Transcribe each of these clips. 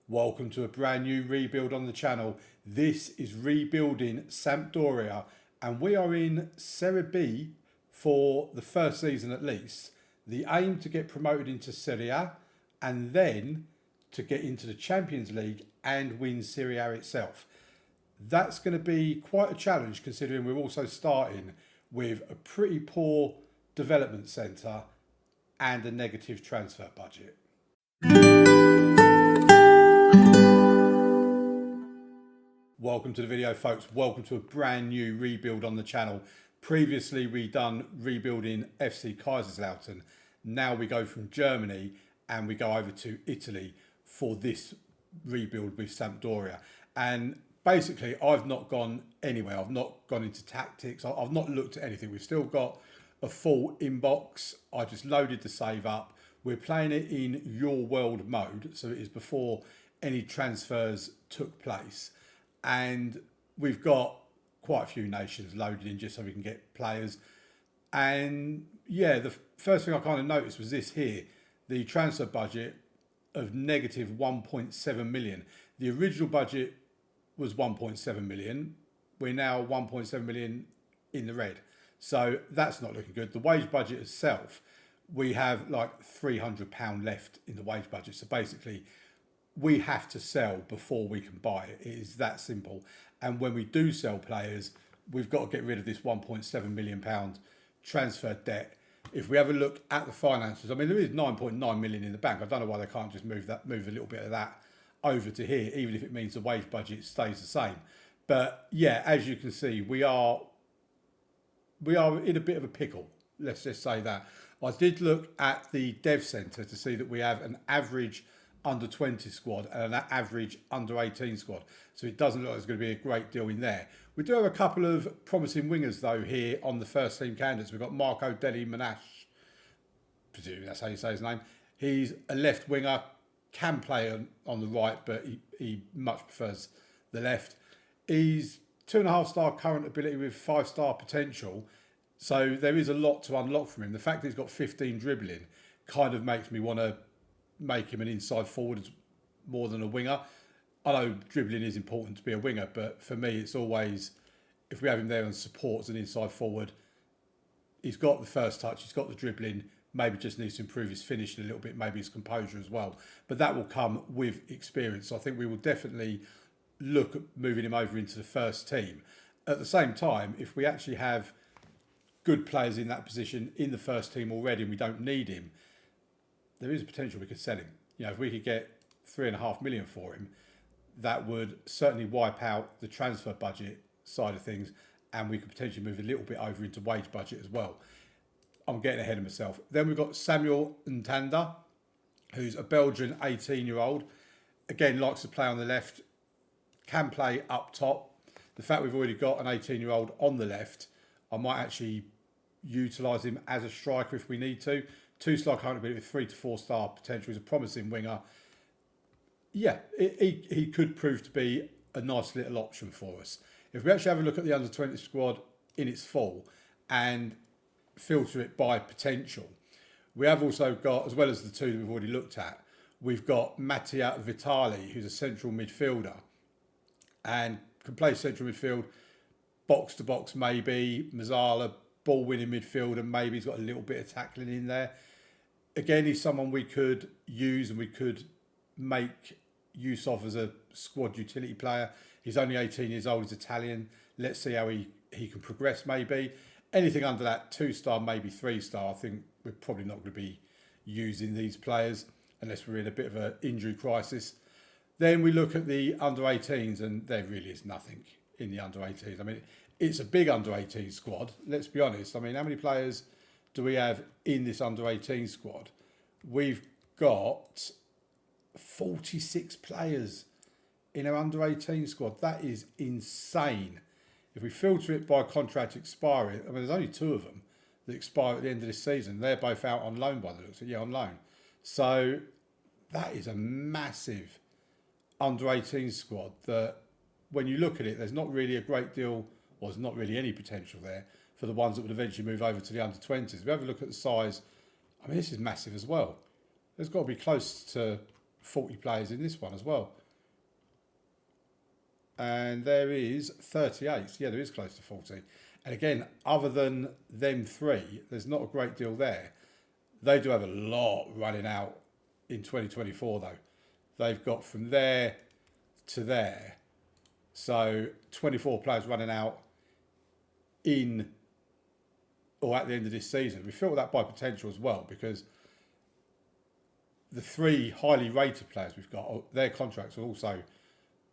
Welcome to a brand new rebuild on the channel. This is rebuilding Sampdoria and we are in Serie B for the first season at least. The aim to get promoted into Serie A and then to get into the Champions League and win Serie A itself. That's going to be quite a challenge considering we're also starting with a pretty poor development centre and a negative transfer budget. Welcome to the video, folks. Welcome to a brand new rebuild on the channel. Previously we done rebuilding FC Kaiserslautern. Now we go from Germany and we go over to Italy for this rebuild with Sampdoria. And basically I've not gone anywhere. I've not gone into tactics. I've not looked at anything. We've still got a full inbox. I just loaded the save up. We're playing it in your world mode. So it is before any transfers took place. And we've got quite a few nations loaded in just so we can get players. And yeah, the first thing I kind of noticed was this here, the transfer budget of negative 1.7 million. The original budget was 1.7 million. We're now 1.7 million in the red. So that's not looking good. The wage budget itself, we have like £300 left in the wage budget. So basically, we have to sell before we can buy it. It is that simple. And when we do sell players, we've got to get rid of this £1.7 million transfer debt. If we have a look at the finances, I mean, there is 9.9 million in the bank. I don't know why they can't just move a little bit of that over to here, even if it means the wage budget stays the same. But yeah, as you can see, we are in a bit of a pickle. Let's just say that. I did look at the dev centre to see that we have an average under 20 squad and an average under 18 squad. So it doesn't look like there's going to be a great deal in there. We do have a couple of promising wingers though here on the first team candidates. We've got Marco Deli Manash, presumably that's how you say his name. He's a left winger, can play on the right, but he much prefers the left. He's 2.5 star current ability with 5-star potential. So there is a lot to unlock from him. The fact that he's got 15 dribbling kind of makes me want to make him an inside forward more than a winger. I know dribbling is important to be a winger, but for me it's always, if we have him there and support as an inside forward, he's got the first touch, he's got the dribbling, maybe just needs to improve his finishing a little bit, maybe his composure as well. But that will come with experience. So I think we will definitely look at moving him over into the first team. At the same time, if we actually have good players in that position in the first team already and we don't need him, there is a potential we could sell him. You know, if we could get 3.5 million for him, that would certainly wipe out the transfer budget side of things, and we could potentially move a little bit over into wage budget as well. I'm getting ahead of myself. Then we've got Samuel Ntanda, who's a Belgian 18-year-old. Again, likes to play on the left, can play up top. The fact we've already got an 18-year-old on the left, I might actually utilise him as a striker if we need to. 2-star current ability with 3 to 4 star potential. He's a promising winger. Yeah, he could prove to be a nice little option for us. If we actually have a look at the under 20 squad in its full and filter it by potential, we have also got, as well as the two that we've already looked at, we've got Mattia Vitali, who's a central midfielder and can play central midfield, box to box maybe, Mazzala, ball winning midfield, and maybe he's got a little bit of tackling in there. Again, he's someone we could use and we could make use of as a squad utility player. He's only 18 years old, he's Italian. Let's see how he can progress maybe. Anything under that 2-star, maybe 3-star, I think we're probably not going to be using these players unless we're in a bit of an injury crisis. Then we look at the under 18s and there really is nothing in the under 18s. I mean, it's a big under 18 squad, let's be honest. I mean, how many players do we have in this under 18 squad? We've got 46 players in our under 18 squad. That is insane. If we filter it by contract expiry, I mean, there's only 2 of them that expire at the end of this season. They're both out on loan by the looks of it. Yeah, on loan. So that is a massive under 18 squad that when you look at it, there's not really a great deal, or there's not really any potential there for the ones that would eventually move over to the under 20s. If we have a look at the size, I mean, this is massive as well. There's got to be close to 40 players in this one as well. And there is 38. Yeah, there is close to 40. And again, other than them three, there's not a great deal there. They do have a lot running out in 2024 though. They've got from there to there. So 24 players running out in or at the end of this season. We feel that by potential as well, because the three highly rated players we've got, their contracts are also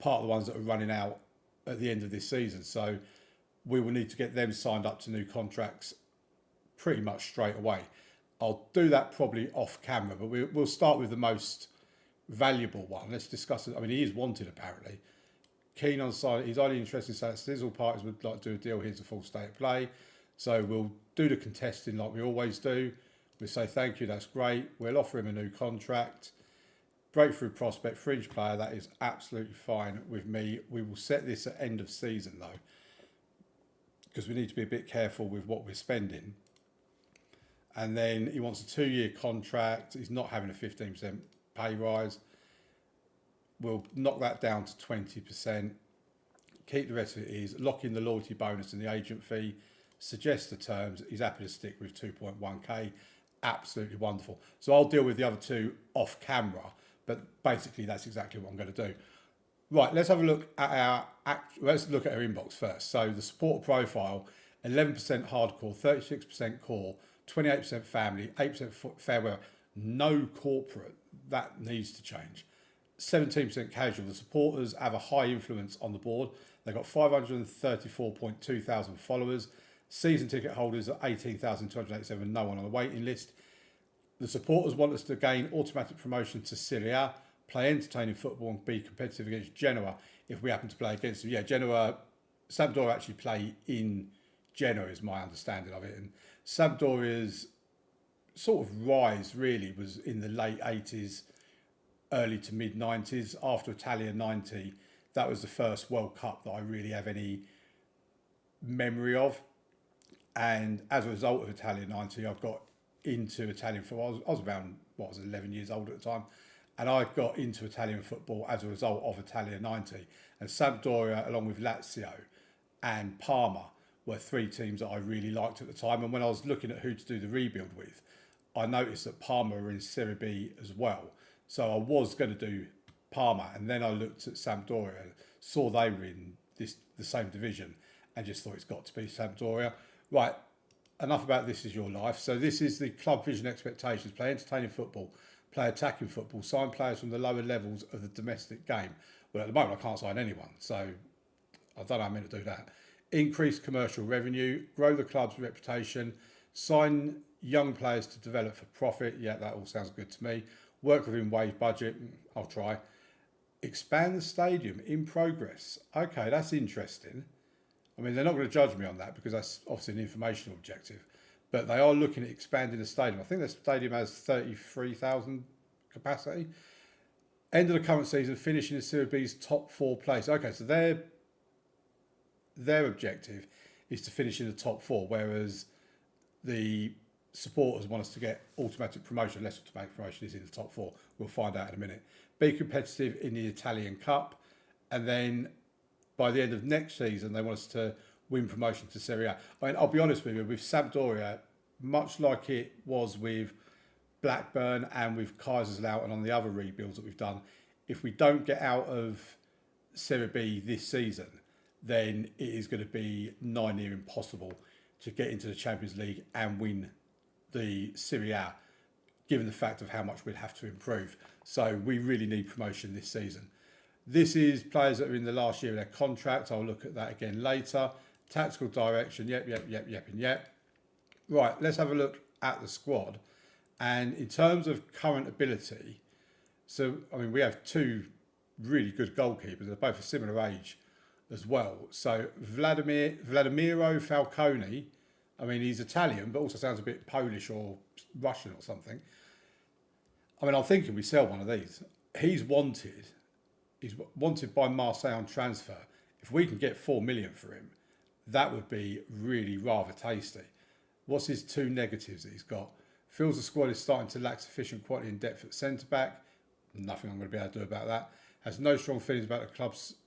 part of the ones that are running out at the end of this season. So we will need to get them signed up to new contracts pretty much straight away. I'll do that probably off camera, but we'll start with the most valuable one. Let's discuss it. I mean, he is wanted apparently. Keen on signing. He's only interested in saying that all parties would like to do a deal. Here's a full state of play. So we'll do the contesting like we always do. We say thank you, that's great. We'll offer him a new contract. Breakthrough prospect, fringe player, that is absolutely fine with me. We will set this at end of season though, because we need to be a bit careful with what we're spending. And then he wants a 2-year contract. He's not having a 15% pay rise. We'll knock that down to 20%. Keep the rest of it is lock in the loyalty bonus and the agent fee. Suggest the terms. He's happy to stick with 2.1k. Absolutely wonderful. So I'll deal with the other two off camera, but basically that's exactly what I'm going to do. Right, let's have a look at let's look at our inbox first. So the supporter profile, 11% hardcore, 36% core, 28% family, 8% fair weather. No corporate. That needs to change. 17% casual. The supporters have a high influence on the board. They've got 534.2 thousand followers. Season ticket holders are 18,287, no one on the waiting list. The supporters want us to gain automatic promotion to Serie A, play entertaining football and be competitive against Genoa if we happen to play against them. Yeah, Genoa, Sampdoria actually play in Genoa is my understanding of it. And Sampdoria's sort of rise really was in the late 80s, early to mid 90s. After Italia 90, that was the first World Cup that I really have any memory of. And as a result of Italia 90, I've got into Italian football. I was around, I was 11 years old at the time. And I got into Italian football as a result of Italia 90. And Sampdoria, along with Lazio and Parma, were three teams that I really liked at the time. And when I was looking at who to do the rebuild with, I noticed that Parma were in Serie B as well. So I was going to do Parma. And then I looked at Sampdoria, saw they were in the same division, and just thought it's got to be Sampdoria. Right, enough about This Is Your Life. So this is the club vision expectations. Play entertaining football, play attacking football, sign players from the lower levels of the domestic game. Well, at the moment, I can't sign anyone, so I don't know how I'm meant to do that. Increase commercial revenue, grow the club's reputation, sign young players to develop for profit. Yeah, that all sounds good to me. Work within wage budget. I'll try. Expand the stadium in progress. Okay, that's interesting. I mean, they're not going to judge me on that because that's obviously an informational objective, but they are looking at expanding the stadium. I think the stadium has 33,000 capacity. End of the current season, finishing the Serie B's top 4 place. Okay, so their objective is to finish in the top 4, whereas the supporters want us to get automatic promotion. Less automatic promotion is in the top 4. We'll find out in a minute. Be competitive in the Italian Cup, and then by the end of next season, they want us to win promotion to Serie A. I mean, I'll be honest with you, with Sampdoria, much like it was with Blackburn and with Kaiserslautern on the other rebuilds that we've done, if we don't get out of Serie B this season, then it is going to be nigh near impossible to get into the Champions League and win the Serie A, given the fact of how much we'd have to improve. So we really need promotion this season. This is players that are in the last year of their contract. I'll look at that again later. Tactical direction, yep. Right, let's have a look at the squad. And in terms of current ability, so, I mean, we have two really good goalkeepers. They're both a similar age as well. So Vladimiro Falcone, I mean, he's Italian, but also sounds a bit Polish or Russian or something. I mean, I'm thinking we sell one of these. He's wanted by Marseille on transfer. If we can get 4 million for him, that would be really rather tasty. What's his 2 negatives that he's got? Feels the squad is starting to lack sufficient quality and depth at centre-back. Nothing I'm going to be able to do about that. Has no strong feelings about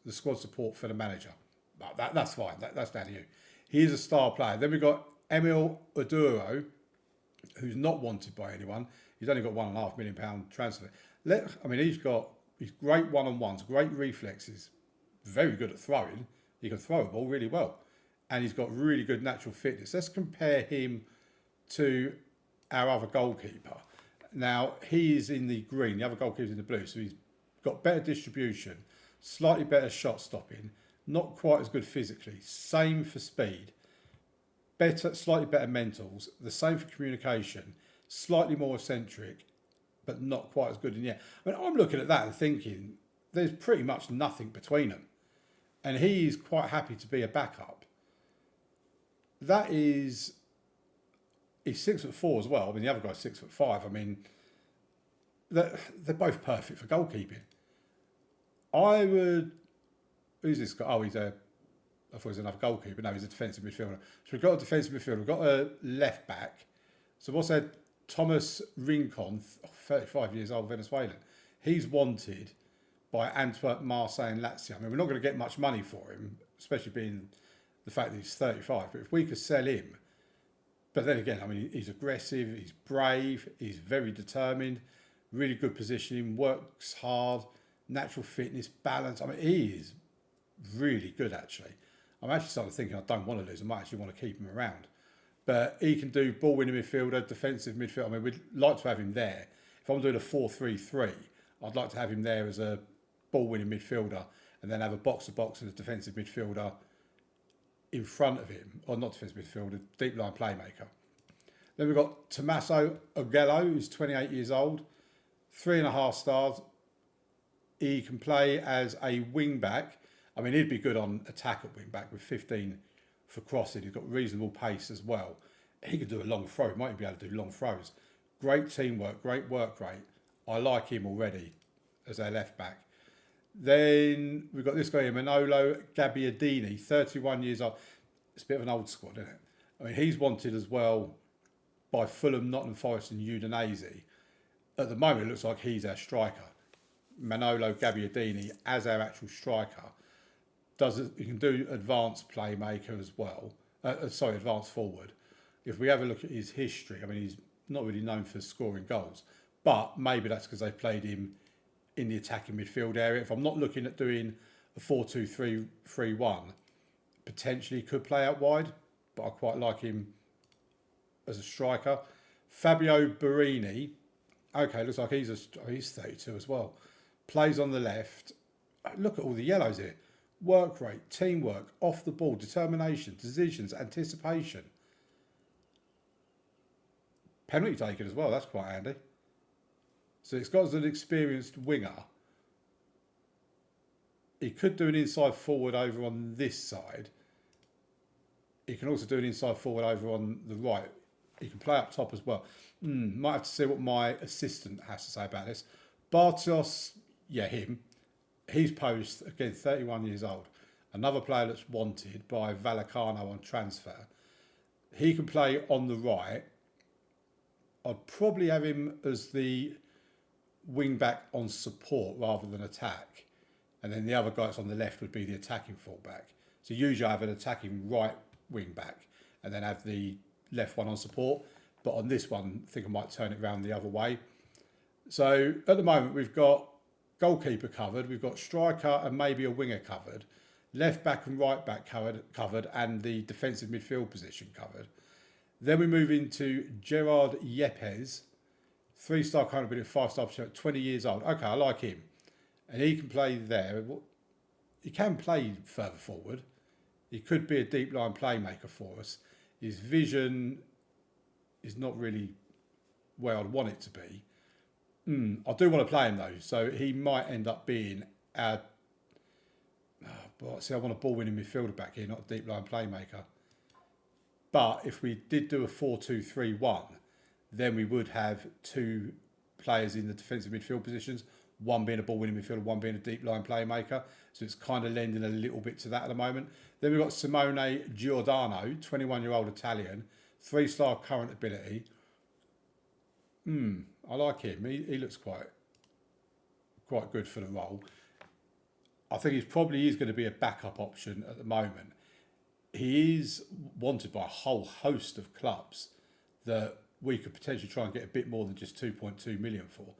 the squad support for the manager. But that's fine. That's down to you. He is a star player. Then we've got Emil Oduro, who's not wanted by anyone. He's only got £1.5 million transfer. He's great one-on-ones, great reflexes, very good at throwing. He can throw a ball really well. And he's got really good natural fitness. Let's compare him to our other goalkeeper. Now, he is in the green, the other goalkeeper's in the blue, so he's got better distribution, slightly better shot stopping, not quite as good physically, same for speed, slightly better mentals, the same for communication, slightly more eccentric, but not quite as good in the air. I'm looking at that and thinking there's pretty much nothing between them. And he's quite happy to be a backup. He's 6'4" as well. The other guy's 6'5". They're both perfect for goalkeeping. Who's this guy? I thought he was another goalkeeper. No, he's a defensive midfielder. So we've got a defensive midfielder. We've got a left back. So what's that? Thomas Rincon, 35 years old, Venezuelan. He's wanted by Antwerp, Marseille and Lazio. We're not going to get much money for him, especially being the fact that he's 35. But if we could sell him, but then again, he's aggressive, he's brave, he's very determined, really good positioning, works hard, natural fitness, balance. He is really good, actually. I'm actually starting to think I don't want to lose him. I actually want to keep him around. But he can do ball-winning midfielder, defensive midfielder. We'd like to have him there. If I'm doing a 4-3-3, I'd like to have him there as a ball-winning midfielder and then have a box-to-box and a defensive midfielder in front of him, or not defensive midfielder, deep line playmaker. Then we've got Tommaso Ogello, who's 28 years old, 3.5 stars. He can play as a wing back. He'd be good on attack at wing back with 15 for crossing. He's got reasonable pace as well. He could do a long throw. He might be able to do long throws. Great teamwork, great work rate. I like him already as our left back. Then we've got this guy here, Manolo Gabbiadini, 31 years old. It's a bit of an old squad, isn't it? He's wanted as well by Fulham, Nottingham Forest and Udinese. At the moment, it looks like he's our striker. Manolo Gabbiadini as our actual striker. He can do advanced playmaker as well. Advanced forward. If we have a look at his history, he's not really known for scoring goals. But maybe that's because they played him in the attacking midfield area. If I'm not looking at doing a 4-2-3-1, potentially could play out wide, but I quite like him as a striker. Fabio Barini, okay, looks like he's 32 as well. Plays on the left. Look at all the yellows here. Work rate, teamwork, off the ball, determination, decisions, anticipation. Penalty taken as well, that's quite handy. So it's got as an experienced winger. He could do an inside forward over on this side. He can also do an inside forward over on the right. He can play up top as well. Might have to see what my assistant has to say about this. Bartos, him. He's Polish, again, 31 years old. Another player that's wanted by Vallecano on transfer. He can play on the right. I'd probably have him as the wing back on support rather than attack. And then the other guy that's on the left would be the attacking fullback. So usually I have an attacking right wing back and then have the left one on support. But on this one, I think I might turn it around the other way. So at the moment, we've got goalkeeper covered. We've got striker and maybe a winger covered. Left back and right back covered and the defensive midfield position covered. Then we move into Gerard Yepes, 3-star current ability, 5-star position, 20 years old. Okay, I like him. And he can play there. He can play further forward. He could be a deep line playmaker for us. His vision is not really where I'd want it to be. I do want to play him though, so he might end up being our... I want a ball-winning midfielder back here, not a deep line playmaker. But if we did do a 4-2-3-1, then we would have two players in the defensive midfield positions, one being a ball-winning midfielder, one being a deep line playmaker. So it's kind of lending a little bit to that at the moment. Then we've got Simone Giordano, 21-year-old Italian, 3-star current ability. I like him. He looks quite quite good for the role. I think he probably is going to be a backup option at the moment. He is wanted by a whole host of clubs that we could potentially try and get a bit more than just 2.2 million for.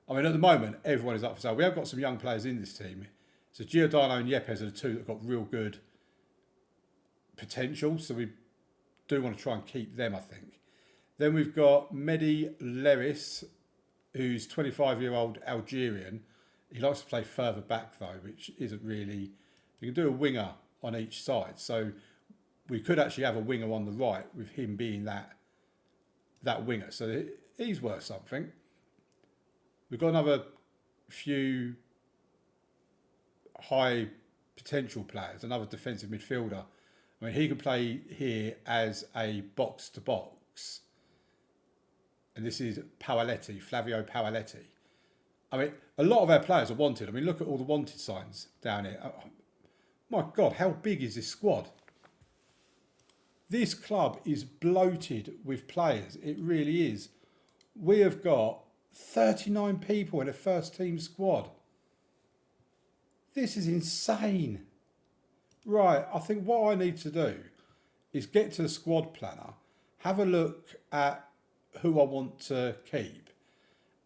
I mean, at the moment, everyone is up for sale. We have got some young players in this team. So Giordano and Yepes are the two that have got real good potential. So we do want to try and keep them, I think. Then we've got Mehdi Leris, who's 25-year-old Algerian. He likes to play further back, though, which isn't really... You can do a winger on each side. So we could actually have a winger on the right with him being that winger. So he's worth something. We've got another few high potential players, another defensive midfielder. I mean, he can play here as a box-to-box. And this is Paoletti, Flavio Paoletti. I mean, a lot of our players are wanted. I mean, look at all the wanted signs down here. Oh, my God, how big is this squad? This club is bloated with players. It really is. We have got 39 people in a first team squad. This is insane. Right, I think what I need to do is get to the squad planner, have a look at who I want to keep,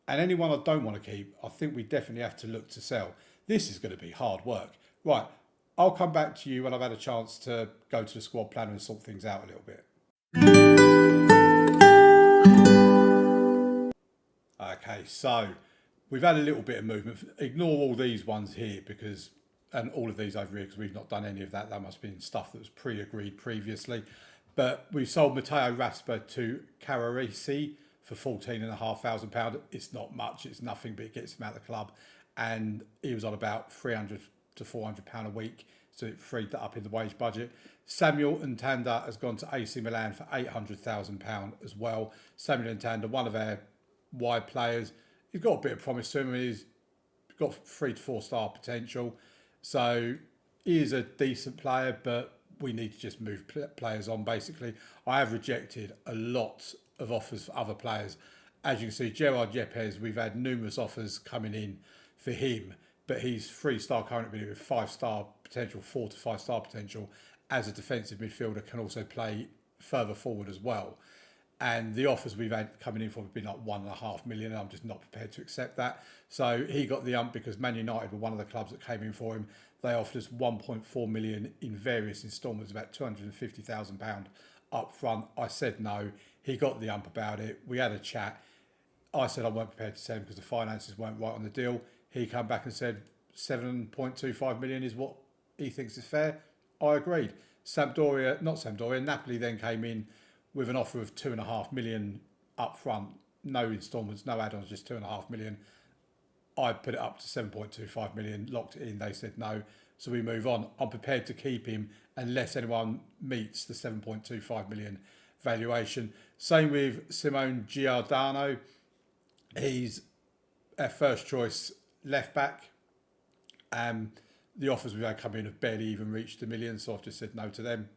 and anyone I don't want to keep, I think we definitely have to look to sell. This is going to be hard work. Right, I'll come back to you when I've had a chance to go to the squad planner and sort things out a little bit. Okay, so we've had a little bit of movement. Ignore all these ones here because, and all of these over here because we've not done any of that. That must have been stuff that was pre-agreed previously. But we've sold Matteo Raspa to Carraresi for £14,500. It's not much, it's nothing, but it gets him out of the club. And he was on about £300 to £400 a week, so it freed that up in the wage budget. Samuel Ntanda has gone to AC Milan for £800,000 as well. Samuel Ntanda, one of our wide players, he's got a bit of promise to him. He's got 3 to 4 star potential, so he is a decent player, but we need to just move players on, basically. I have rejected a lot of offers for other players. As you can see, Gerard Yepes, we've had numerous offers coming in for him, but he's 3-star current ability with 5-star potential, 4 to 5-star potential. As a defensive midfielder, can also play further forward as well. And the offers we've had coming in for have been like 1.5 million, and I'm just not prepared to accept that. So he got the ump because Man United were one of the clubs that came in for him. They offered us 1.4 million in various instalments, about £250,000 up front. I said no. He got the ump about it. We had a chat. I said I weren't prepared to sell him because the finances weren't right on the deal. He came back and said 7.25 million is what he thinks is fair. I agreed. Napoli then came in with an offer of 2.5 million up front, no instalments, no add-ons, just 2.5 million. I put it up to 7.25 million, locked it in. They said no, so we move on. I'm prepared to keep him unless anyone meets the 7.25 million valuation. Same with Simone Giordano. He's our first choice left back. The offers we've had come in have barely even reached $1 million, so I've just said no to them.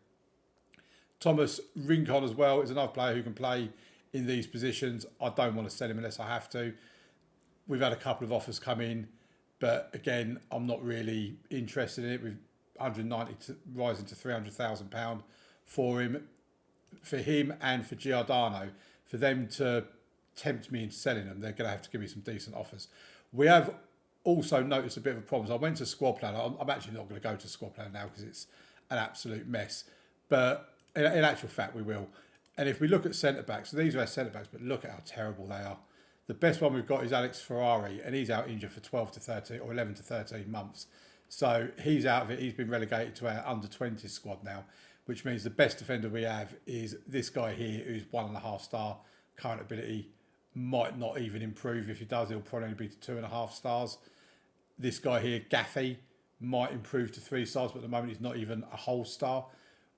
Thomas Rincon as well is another player who can play in these positions. I don't want to sell him unless I have to. We've had a couple of offers come in, but again, I'm not really interested in it. With 190 rising to £300,000 for him and for Giordano. For them to tempt me into selling them, they're going to have to give me some decent offers. We have also noticed a bit of a problem. So I went to Squad Planner. I'm actually not going to go to Squad Planner now because it's an absolute mess. But in actual fact, we will. And if we look at centre-backs, so these are our centre-backs, but look at how terrible they are. The best one we've got is Alex Ferrari, and he's out injured for 12 to 13 or 11 to 13 months. So he's out of it. He's been relegated to our under-20 squad now, which means the best defender we have is this guy here, who's 1.5 star current ability. Might not even improve. If he does, he'll probably be to 2.5 stars. This guy here, Gaffey, might improve to 3 stars, but at the moment he's not even a whole star.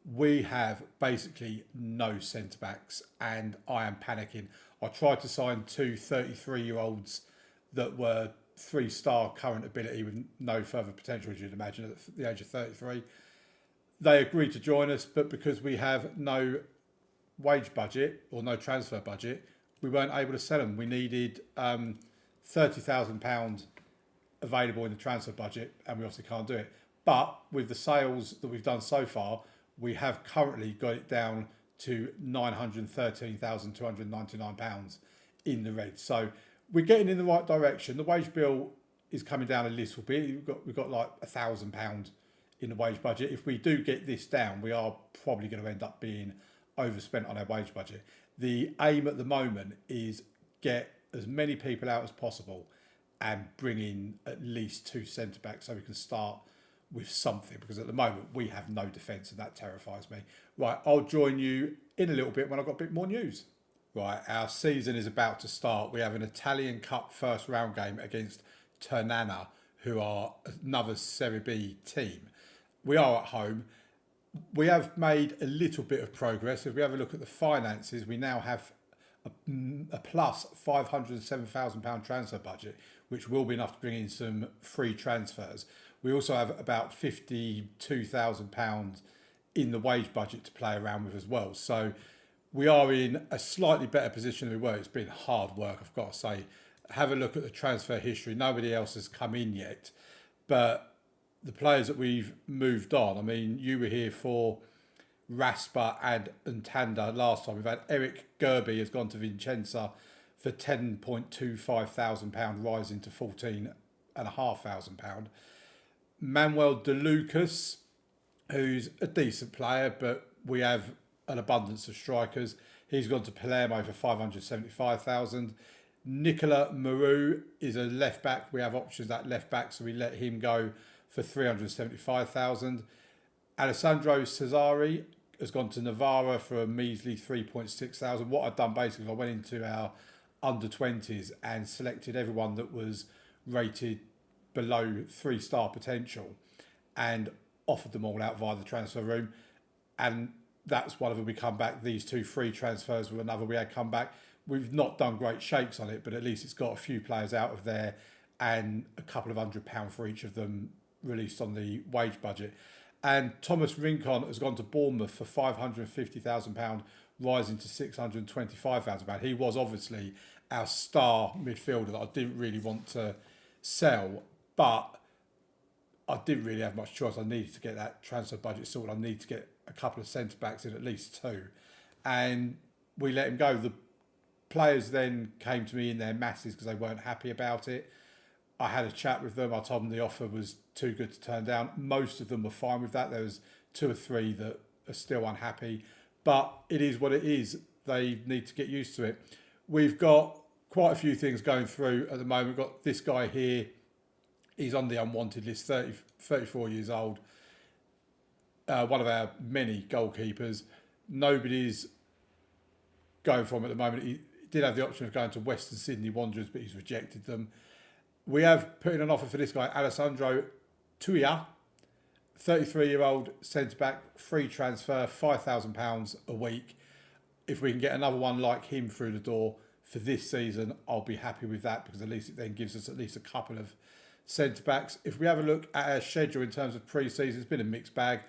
We have basically no centre-backs, and I am panicking. I tried to sign 2 33-year-olds that were 3-star current ability with no further potential, as you'd imagine, at the age of 33. They agreed to join us, but because we have no wage budget or no transfer budget, we weren't able to sell them. We needed £30,000 available in the transfer budget, and we obviously can't do it. But with the sales that we've done so far, we have currently got it down to £913,299 in the red. So we're getting in the right direction. The wage bill is coming down a little bit. We've got like £1,000 in the wage budget. If we do get this down, we are probably going to end up being overspent on our wage budget. The aim at the moment is get as many people out as possible and bring in at least 2 centre backs so we can start with something, because at the moment we have no defence and that terrifies me. Right, I'll join you in a little bit when I've got a bit more news. Right, our season is about to start. We have an Italian Cup first round game against Ternana, who are another Serie B team. We are at home. We have made a little bit of progress. If we have a look at the finances, we now have a plus £507,000 transfer budget, which will be enough to bring in some free transfers. We also have about £52,000 in the wage budget to play around with as well. So we are in a slightly better position than we were. It's been hard work, I've got to say. Have a look at the transfer history. Nobody else has come in yet, but the players that we've moved on, I mean, you were here for Raspa and Ntanda last time. We've had Eric Gerby has gone to Vicenza for £10,250, rising to £14,500. Manuel De Lucas, who's a decent player, but we have an abundance of strikers. He's gone to Palermo for £575,000. Nicola Maru is a left back. We have options at left back, so we let him go for £375,000. Alessandro Cesari has gone to Navarra for a measly £3,600. What I've done basically, I went into our under-20s and selected everyone that was rated below 3-star potential and offered them all out via the transfer room. And that's one of them we come back. These 2 free transfers were another we had come back. We've not done great shakes on it, but at least it's got a few players out of there and a couple of £100 for each of them released on the wage budget. And Thomas Rincon has gone to Bournemouth for £550,000, rising to £625,000. He was obviously our star midfielder that I didn't really want to sell, but I didn't really have much choice. I needed to get that transfer budget sorted. I need to get a couple of centre backs in, at least 2, and we let him go. The players then came to me in their masses because they weren't happy about it. I had a chat with them. I told them the offer was too good to turn down. Most of them were fine with that. There was 2 or 3 that are still unhappy, but it is what it is. They need to get used to it. We've got quite a few things going through at the moment. We've got this guy here. He's on the unwanted list, 34 years old. One of our many goalkeepers. Nobody's going for him at the moment. He did have the option of going to Western Sydney Wanderers, but he's rejected them. We have put in an offer for this guy, Alessandro Tuia, 33-year-old centre-back, free transfer, £5,000 a week. If we can get another one like him through the door for this season, I'll be happy with that, because at least it then gives us at least a couple of centre-backs. If we have a look at our schedule in terms of pre-season, it's been a mixed bag.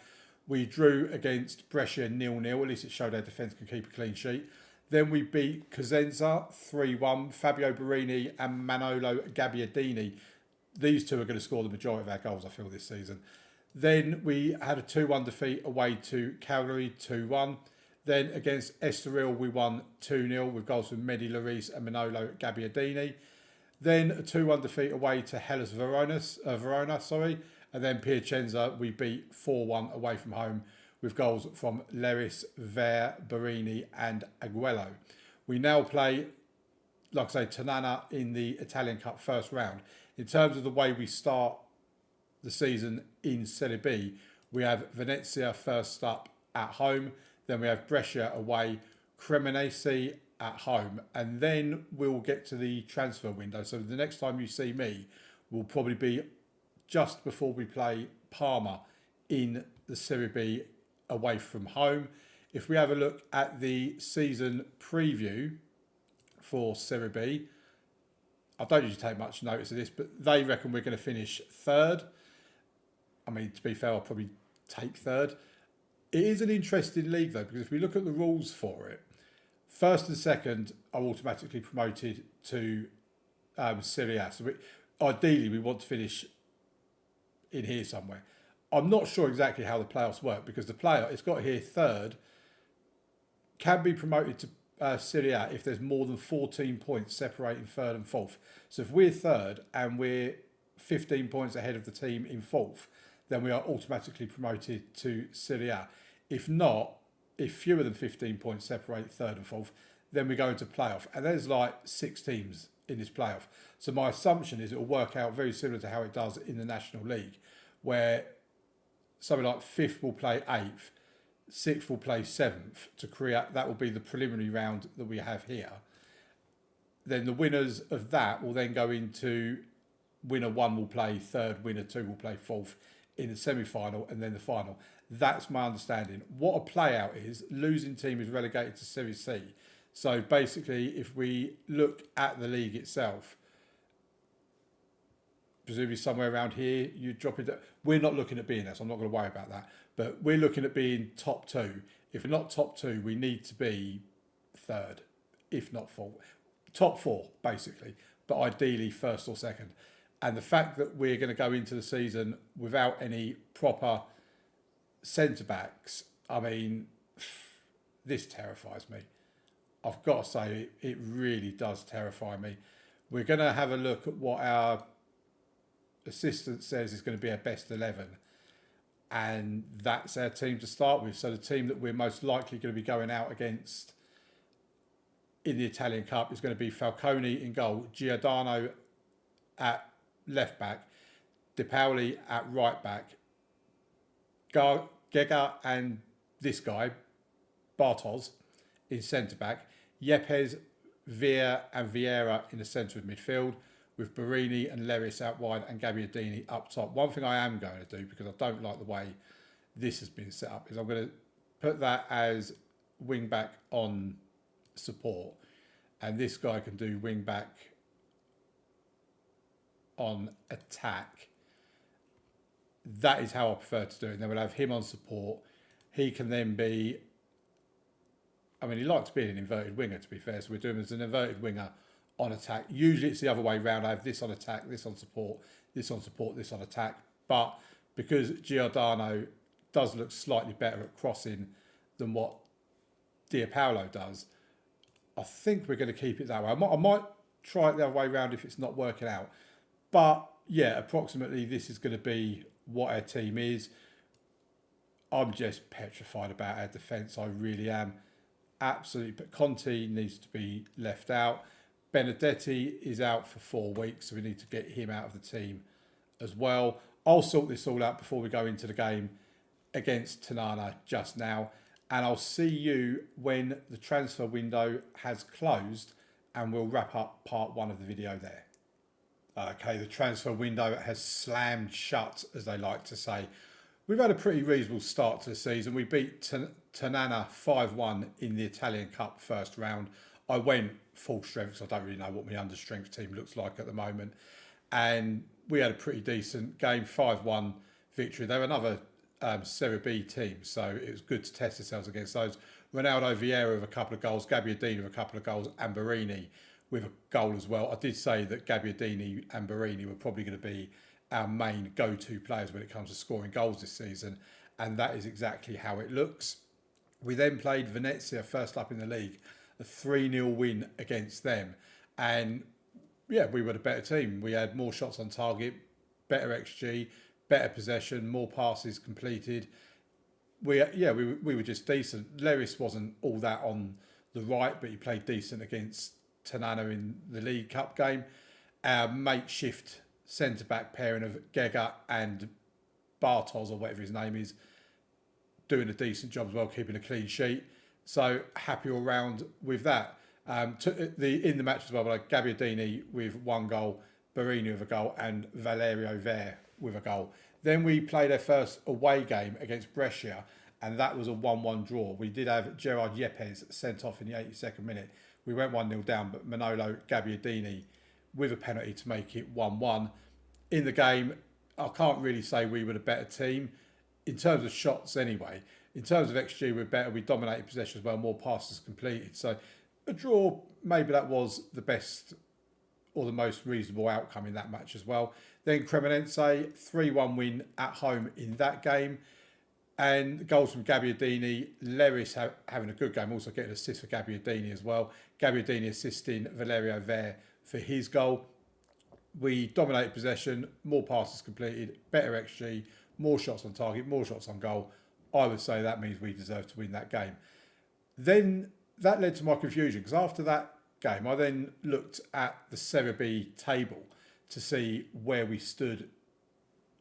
We drew against Brescia 0-0. At least it showed our defence can keep a clean sheet. Then we beat Cosenza 3-1. Fabio Barini and Manolo Gabbiadini. These 2 are going to score the majority of our goals, I feel, this season. Then we had a 2-1 defeat away to Cagliari 2-1. Then against Estoril, we won 2-0 with goals from Mehdi Lloris and Manolo Gabbiadini. Then a 2-1 defeat away to Hellas Verona. And then Piacenza, we beat 4-1 away from home with goals from Leris, Ver, Barini and Aguello. We now play, like I say, Ternana in the Italian Cup first round. In terms of the way we start the season in Serie B, we have Venezia first up at home. Then we have Brescia away, Cremonese at home. And then we'll get to the transfer window. So the next time you see me will probably be just before we play Parma in the Serie B away from home. If we have a look at the season preview for Serie B, I don't usually take much notice of this, but they reckon we're going to finish 3rd. I mean, to be fair, I'll probably take 3rd. It is an interesting league, though, because if we look at the rules for it, 1st and 2nd are automatically promoted to Serie A. So ideally we want to finish in here somewhere. I'm not sure exactly how the playoffs work because the player, it's got here third, can be promoted to Serie A if there's more than 14 points separating third and fourth. So if we're third and we're 15 points ahead of the team in fourth, then we are automatically promoted to Serie A. If not, if fewer than 15 points separate third and fourth, then we go into playoff. And there's like 6 teams in this playoff. So my assumption is it will work out very similar to how it does in the National League, where something like 5th will play 8th, 6th will play 7th to create, that will be the preliminary round that we have here. Then the winners of that will then go into winner 1 will play 3rd, winner 2 will play 4th in the semi-final and then the final. That's my understanding. What a play out is, losing team is relegated to Serie C. So basically, if we look at the league itself, presumably somewhere around here, you drop it. We're not looking at being there, so I'm not going to worry about that. But we're looking at being top 2. If we're not top 2, we need to be 3rd, if not 4th. Top 4, basically, but ideally 1st or 2nd. And the fact that we're going to go into the season without any proper centre-backs, I mean, this terrifies me. I've got to say, it really does terrify me. We're going to have a look at what our assistant says is going to be our best 11. And that's our team to start with. So the team that we're most likely going to be going out against in the Italian Cup is going to be Falcone in goal, Giordano at left back, De Paoli at right back, Gega and this guy, Bartos, in centre back, Yepes, Villa and Vieira in the centre of midfield, with Barini and Leris out wide and Gabbiadini up top. One thing I am going to do, because I don't like the way this has been set up, is I'm going to put that as wing back on support, and this guy can do wing back on attack. That is how I prefer to do it. And then we'll have him on support. He can then be, I mean, he likes being an inverted winger, to be fair, so we're doing him as an inverted winger on attack. Usually it's the other way around. I have this on attack, this on support, this on support, this on attack. But because Giordano does look slightly better at crossing than what Paolo does, I think we're going to keep it that way. I might try it the other way around if it's not working out. But yeah, approximately this is going to be what our team is. I'm just petrified about our defence. I really am. Absolutely. But Conte needs to be left out. Benedetti is out for 4 weeks, so we need to get him out of the team as well. I'll sort this all out before we go into the game against Tanana just now. And I'll see you when the transfer window has closed, and we'll wrap up part 1 of the video there. Okay, the transfer window has slammed shut, as they like to say. We've had a pretty reasonable start to the season. We beat Tanana 5-1 in the Italian Cup first round. I went full strength, so I don't really know what my under-strength team looks like at the moment. And we had a pretty decent game, 5-1 victory. They were another Serie B team, so it was good to test ourselves against those. Ronaldo Vieira with a couple of goals, Gabbiadini with a couple of goals, and Barini with a goal as well. I did say that Gabbiadini and Barini were probably going to be our main go-to players when it comes to scoring goals this season, and that is exactly how it looks. We then played Venezia first up in the league, a 3-0 win against them, and yeah, we were the better team. We had more shots on target, better XG, better possession, more passes completed. We were just decent. Leris wasn't all that on the right, but he played decent against Tanana in the League Cup game. Our makeshift centre-back pairing of Gega and Bartos, or whatever his name is, doing a decent job as well, keeping a clean sheet. So happy all round with that. In the match as well, like Gabbiadini with 1 goal, Barini with a goal, and Valerio Ver with a goal. Then we played our first away game against Brescia, and that was a 1-1 draw. We did have Gerard Yepes sent off in the 82nd minute. We went 1-0 down, but Manolo Gabbiadini with a penalty to make it 1-1. In the game, I can't really say we were the better team in terms of shots anyway. In terms of XG, we're better. We dominated possession as well, more passes completed. So a draw, maybe that was the best or the most reasonable outcome in that match as well. Then Cremonense, 3-1 win at home in that game. And goals from Gabbiadini, Leris having a good game, also getting an assist for Gabbiadini as well. Gabbiadini assisting Valerio Ver for his goal. We dominated possession, more passes completed, better XG, more shots on target, more shots on goal. I would say that means we deserve to win that game. Then that led to my confusion, because after that game, I then looked at the Serie B table to see where we stood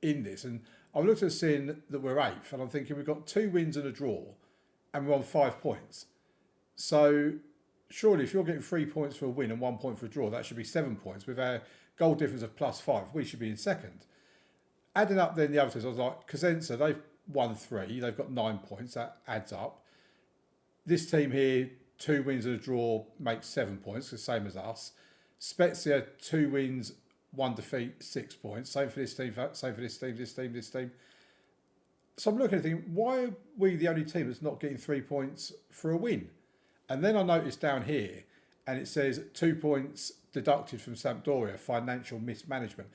in this. And I looked at seeing that we're 8th, and I'm thinking we've got 2 wins and a draw, and we're on 5 points. So surely if you're getting 3 points for a win and 1 point for a draw, that should be 7 points. With our goal difference of +5, we should be in second. Adding up then the other teams, I was like, Cosenza, they've won 3, they've got 9 points, that adds up. This team here, 2 wins and a draw makes 7 points, the same as us. Spezia, 2 wins, 1 defeat, 6 points. Same for this team, same for this team. So I'm looking at thinking, why are we the only team that's not getting 3 points for a win? And then I noticed down here, and it says 2 points deducted from Sampdoria, financial mismanagement.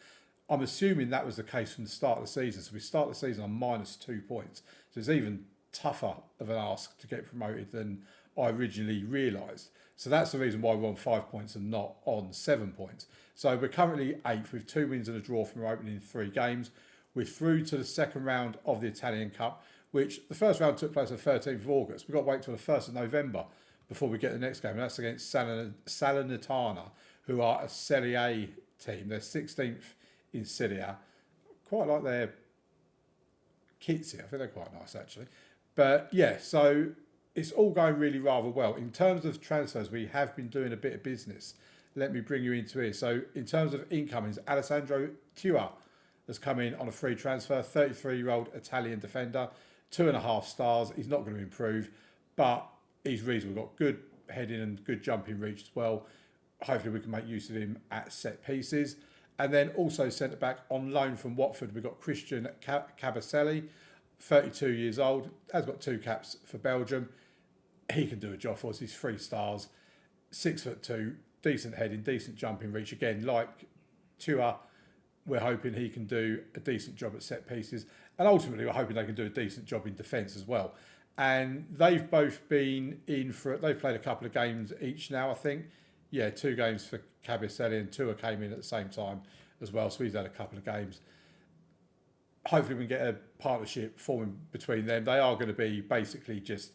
I'm assuming that was the case from the start of the season. So we start the season on -2 points. So it's even tougher of an ask to get promoted than I originally realised. So that's the reason why we're on 5 points and not on 7 points. So we're currently 8th with 2 wins and a draw from our opening 3 games. We're through to the second round of the Italian Cup, which the first round took place on the 13th of August. We've got to wait till the 1st of November before we get the next game. And that's against Salernitana, who are a Serie A team. They're 16th in Serie A. Quite like their kits here. I think they're quite nice, actually. But yeah, so it's all going really rather well. In terms of transfers, we have been doing a bit of business. Let me bring you into it. So in terms of incomings, Alessandro Tua has come in on a free transfer, 33-year-old Italian defender, 2.5 stars. He's not going to improve, but he's reasonable. Got good heading and good jumping reach as well. Hopefully we can make use of him at set pieces. And then also centre back on loan from Watford, we've got Christian Cabaselli, 32 years old, has got 2 caps for Belgium. He can do a job for us. He's 3 stars, 6'2", decent heading, decent jumping reach. Again, like Tua, we're hoping he can do a decent job at set pieces. And ultimately, we're hoping they can do a decent job in defence as well. And they've both been in for it. They've played a couple of games each now, I think. Yeah, 2 games for Cabaselli, and Tua came in at the same time as well. So he's had a couple of games. Hopefully we can get a partnership forming between them. They are going to be basically just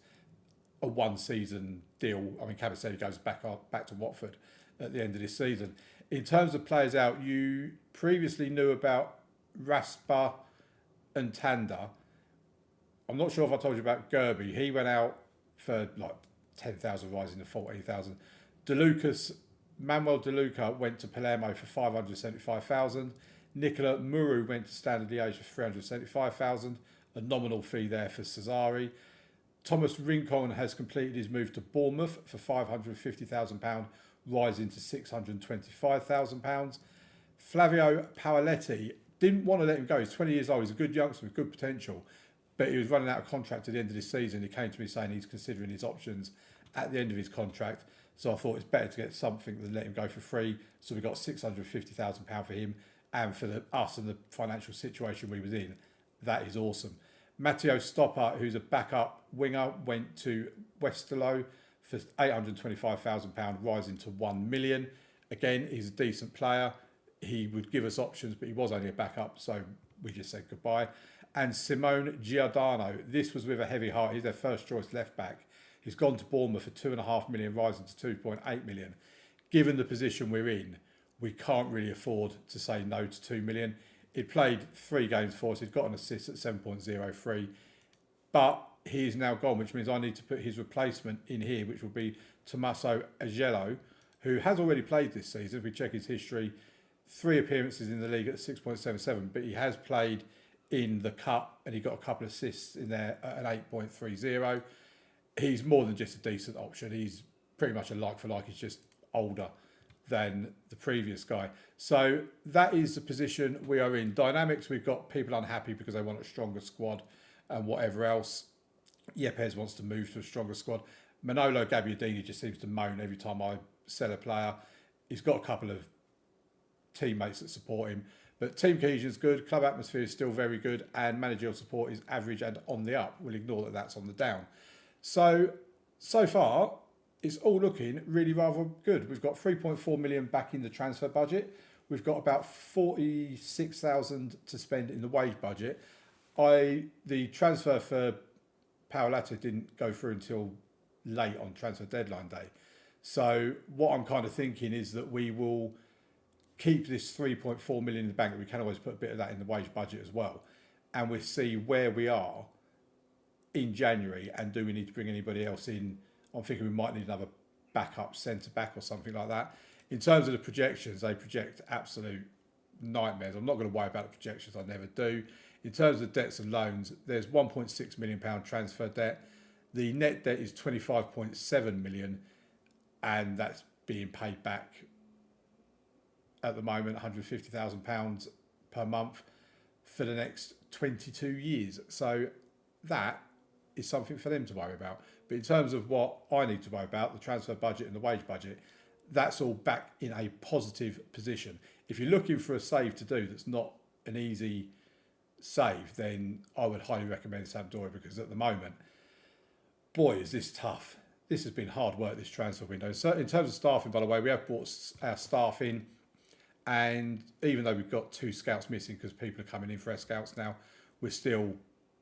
a 1-season deal. I mean, Cabaselli goes back to Watford at the end of this season. In terms of players out, you previously knew about Raspa and Tanda. I'm not sure if I told you about Gerby. He went out for like 10,000, rising to 14,000. Manuel De Luca went to Palermo for 575,000. Nicola Muru went to Standard Liège for 375,000. A nominal fee there for Cesare. Thomas Rincon has completed his move to Bournemouth for £550,000, rising to £625,000. Flavio Paoletti, didn't want to let him go. He's 20 years old. He's a good youngster with good potential, but he was running out of contract at the end of this season. He came to me saying he's considering his options at the end of his contract. So I thought it's better to get something than let him go for free. So we got £650,000 for him, and for us and the financial situation we was in, that is awesome. Matteo Stopper, who's a backup winger, went to Westerlo for £825,000, rising to £1 million. Again, he's a decent player. He would give us options, but he was only a backup, so we just said goodbye. And Simone Giordano, this was with a heavy heart. He's their first choice left back. He's gone to Bournemouth for £2.5 million, rising to £2.8 million. Given the position we're in, we can't really afford to say no to £2 million. He played 3 games for us. He's got an assist at 7.03, but he is now gone, which means I need to put his replacement in here, which will be Tommaso Agello, who has already played this season. If we check his history, 3 appearances in the league at 6.77, but he has played in the cup and he got a couple of assists in there at an 8.30. He's more than just a decent option. He's pretty much a like for like. He's just older than the previous guy. So that is the position we are in. Dynamics, we've got people unhappy because they want a stronger squad and whatever else. Yepes wants to move to a stronger squad. Manolo Gabbiadini just seems to moan every time I sell a player. He's got a couple of teammates that support him. But team cohesion is good, club atmosphere is still very good, and managerial support is average and on the up. We'll ignore that that's on the down. So far, it's all looking really rather good. We've got 3.4 million back in the transfer budget. We've got about 46,000 to spend in the wage budget. The transfer for Paoletta didn't go through until late on transfer deadline day. So what I'm kind of thinking is that we will keep this 3.4 million in the bank. We can always put a bit of that in the wage budget as well. And we'll see where we are in January, and do we need to bring anybody else in? I'm thinking we might need another backup centre back or something like that. In terms of the projections, they project absolute nightmares. I'm not going to worry about the projections, I never do. In terms of debts and loans, there's £1.6 million transfer debt. The net debt is 25.7 million, and that's being paid back at the moment, £150,000 per month for the next 22 years. So that is something for them to worry about. But in terms of what I need to worry about, the transfer budget and the wage budget, that's all back in a positive position. If you're looking for a save to do that's not an easy save, then I would highly recommend Sampdoria, because at the moment, boy, is this tough. This has been hard work, this transfer window. So in terms of staffing, by the way, we have brought our staff in, and even though we've got 2 scouts missing because people are coming in for our scouts now, we're still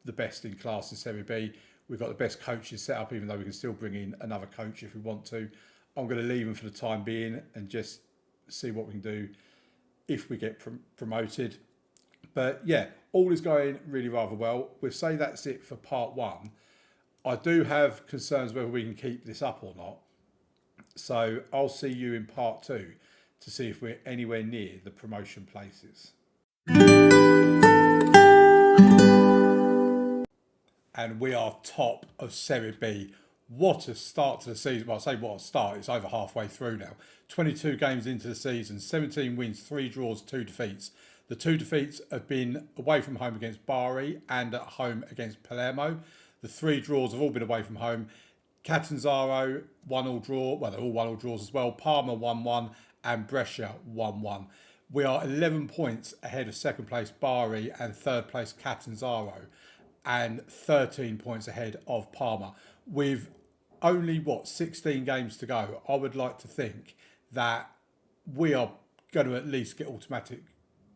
the best in class in Serie B. We've got the best coaches set up, even though we can still bring in another coach if we want to. I'm going to leave them for the time being and just see what we can do if we get promoted. But yeah, all is going really rather well. We'll say that's it for part 1. I do have concerns whether we can keep this up or not. So I'll see you in part 2 to see if we're anywhere near the promotion places. And we are top of Serie B. What a start to the season. Well, I say what a start. It's over halfway through now. 22 games into the season, 17 wins, 3 draws, 2 defeats. The 2 defeats have been away from home against Bari and at home against Palermo. The 3 draws have all been away from home. Catanzaro, 1-1 draw. Well, they're all 1-1 draws as well. Parma, 1-1. And Brescia, 1-1. We are 11 points ahead of second place Bari and third place Catanzaro, and 13 points ahead of Parma. With only, 16 games to go, I would like to think that we are going to at least get automatic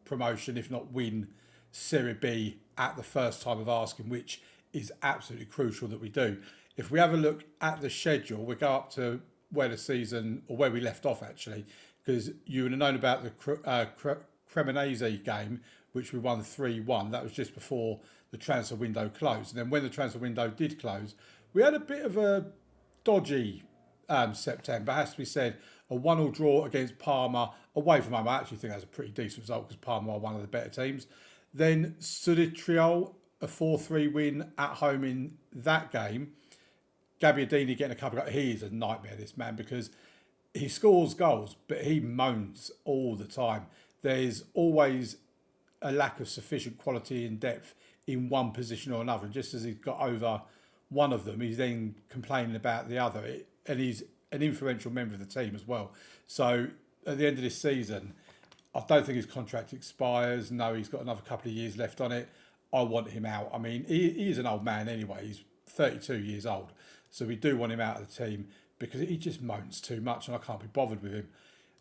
promotion, if not win Serie B at the first time of asking, which is absolutely crucial that we do. If we have a look at the schedule, we go up to where the season, or where we left off actually, because you would have known about the Cremonese game, which we won 3-1. That was just before the transfer window closed. And then when the transfer window did close, we had a bit of a dodgy September, has to be said. A 1-1 draw against Parma away from home. I actually think that's a pretty decent result because Parma are one of the better teams. Then Suditriol, a 4-3 win at home in that game. Gabbiadini getting a couple of... He is a nightmare, this man, because he scores goals, but he moans all the time. There's always a lack of sufficient quality and depth in one position or another. And just as he's got over one of them, he's then complaining about the other. And he's an influential member of the team as well. So at the end of this season, I don't think his contract expires. No, he's got another couple of years left on it. I want him out. I mean, he is an old man anyway. He's 32 years old. So we do want him out of the team because he just moans too much and I can't be bothered with him.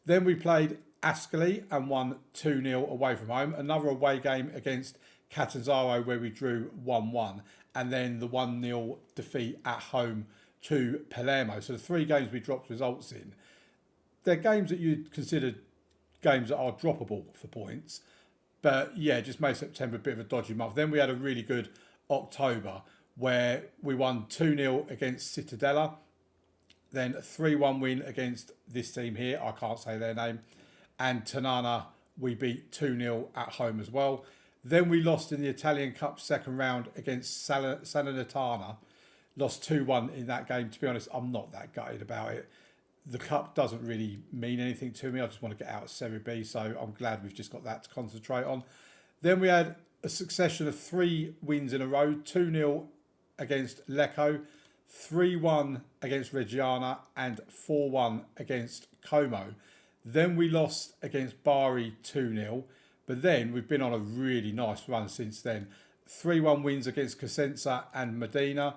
Then we played Ascoli and won 2-0 away from home. Another away game against Catanzaro where we drew 1-1. And then the 1-0 defeat at home to Palermo. So the 3 games we dropped results in, they're games that you'd consider games that are droppable for points. But yeah, just made September a bit of a dodgy month. Then we had a really good October where we won 2-0 against Cittadella. Then a 3-1 win against this team here. I can't say their name. And Tanana, we beat 2-0 at home as well. Then we lost in the Italian Cup second round against Salernitana. Lost 2-1 in that game. To be honest, I'm not that gutted about it. The Cup doesn't really mean anything to me. I just want to get out of Serie B, so I'm glad we've just got that to concentrate on. Then we had a succession of 3 wins in a row. 2-0 against Lecco, 3-1 against Reggiana, and 4-1 against Como. Then we lost against Bari 2-0. But then we've been on a really nice run since then. 3-1 wins against Cosenza and Modena,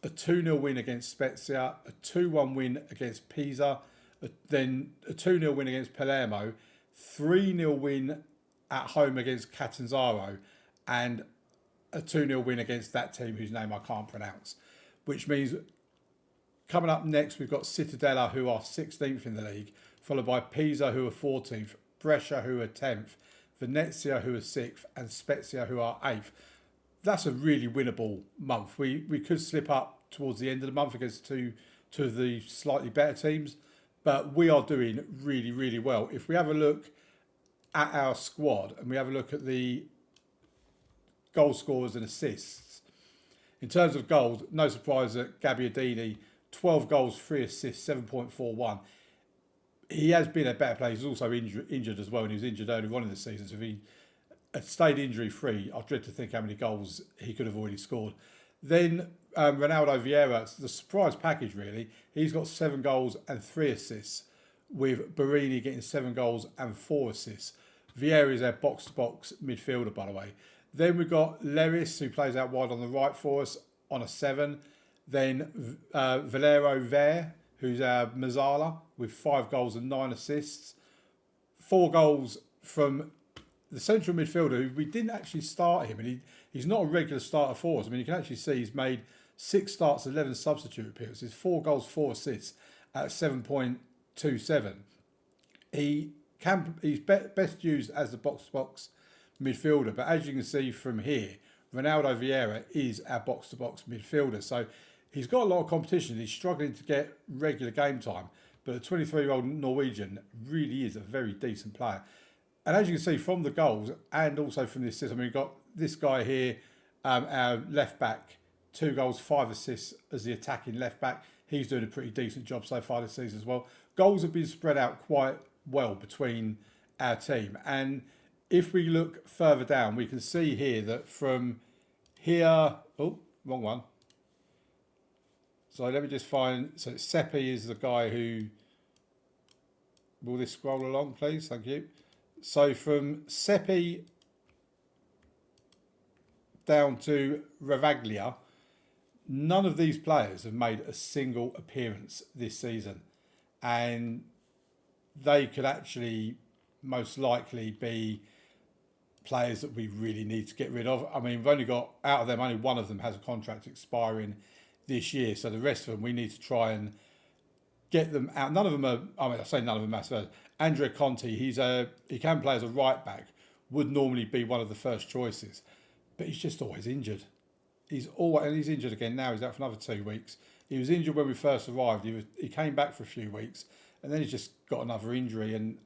a 2-0 win against Spezia, a 2-1 win against Pisa, then a 2-0 win against Palermo, 3-0 win at home against Catanzaro, and a 2-0 win against that team whose name I can't pronounce. Which means coming up next, we've got Cittadella, who are 16th in the league, followed by Pisa, who are 14th, Brescia, who are 10th, Venezia, who are 6th, and Spezia, who are 8th. That's a really winnable month. We could slip up towards the end of the month against two of the slightly better teams, but we are doing really, really well. If we have a look at our squad and we have a look at the goal scorers and assists, in terms of goals, no surprise that Gabbiadini, 12 goals, 3 assists, 7.41. He has been a better player. He's also injured as well, and he was injured earlier on in the season. So if he had stayed injury-free, I dread to think how many goals he could have already scored. Then Ronaldo Vieira, the surprise package really. He's got 7 goals and 3 assists, with Barini getting 7 goals and 4 assists. Vieira is our box-to-box midfielder, by the way. Then we've got Leris, who plays out wide on the right for us, on a 7. Then Valero Ver, who's our Mazzala, with 5 goals and 9 assists. 4 goals from the central midfielder, who we didn't actually start him, and he's not a regular starter for us. I mean, you can actually see he's made 6 starts, 11 substitute appearances, 4 goals, 4 assists at 7.27. He's best used as the box-to-box midfielder, but as you can see from here, Ronaldo Vieira is our box-to-box midfielder. So he's got a lot of competition. He's struggling to get regular game time, but the 23-year-old Norwegian really is a very decent player. And as you can see from the goals and also from the assists, I mean, we've got this guy here, our left back, 2 goals, 5 assists as the attacking left back. He's doing a pretty decent job so far this season as well. Goals have been spread out quite well between our team. And if we look further down, we can see here that from here, oh, wrong one. So let me just find, so Seppi is the guy who, will this scroll along please, thank you. So from Seppi down to Ravaglia, none of these players have made a single appearance this season. And they could actually most likely be players that we really need to get rid of. I mean, we've only got, out of them, only one of them has a contract expiring this year. So the rest of them, we need to try and get them out. None of them are, I mean, I say none of them are. Andrea Conti, he can play as a right back, would normally be one of the first choices, but he's just always injured. He's injured again now. He's out for another 2 weeks. He was injured when we first arrived. He came back for a few weeks, and then he's just got another injury, and